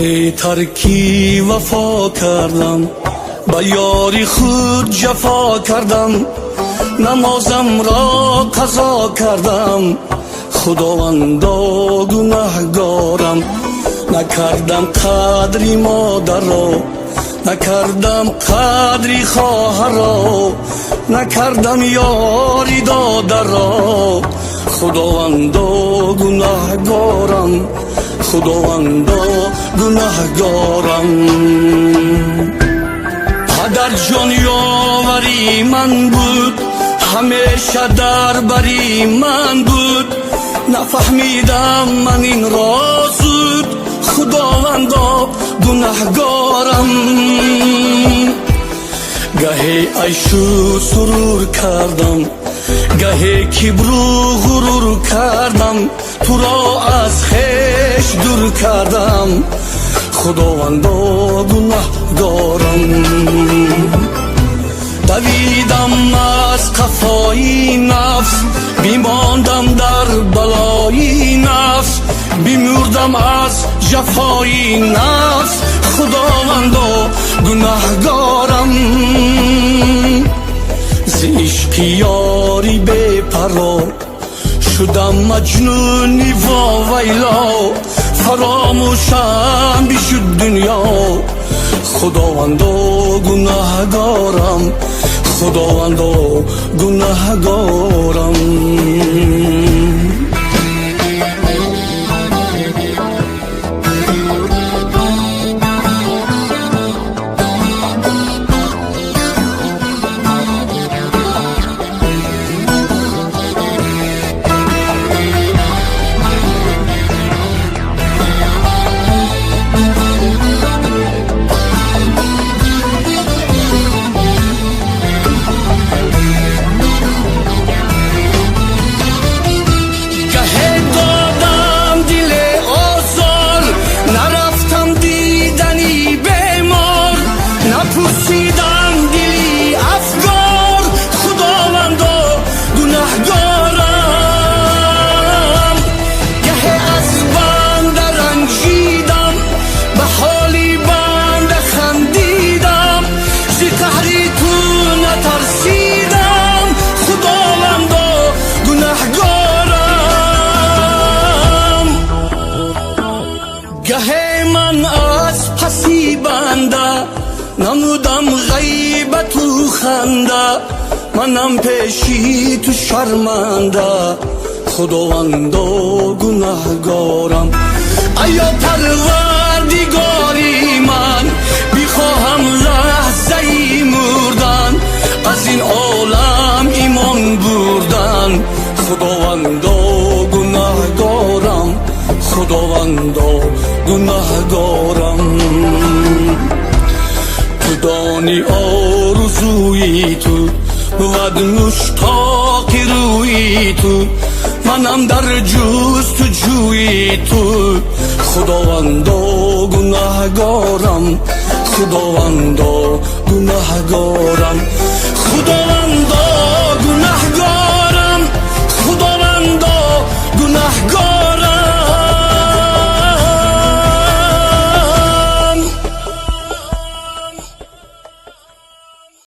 گهی ترکی وفا کردم، با یاری خود جفا کردم، نمازم را قضا کردم، خداوندا گناهگارم. نکردم قدری مادر را، نکردم قدری خواهر را، نکردم یاری دادر را، خداوندا گناهگارم، خداوندا گناهگارم. پدر جان یاوری من بود، همیشه در بری من بود، نفهمیدم من این راز بود، خداوندا گناهگارم. گهی عیشو سرور کردم، گهی کبر و غرور کردم، تو را از خویش دور کردم، خداوندا گناهگارم. دویدم از قفای نفس، بیماندم در بلای نفس، بیمردم از جفای نفس، خداوندا گناهگارم. ز عشق یاری بی پروا شدم مجنونی و ویلا، فراموشم بشد دنیا، خداوندا گناهگارم، خداوندا گناهگارم. گهی من از پسی بنده نمودم غیبت و خنده، منم پیشی تو شرمنده، خداوندا گناهگارم. ایا پروردگاری من، بیخواهم لحظه ای مردن، از این عالم ایمان بردن، خداوندا گناهگارم، خداوندا گناهگارم. تو دانی آرزوی تو بود مشتاق روی تو، منم در جستجوی تو، خداوندا گناهگارم، خداوندا گناهگارم، خداوندا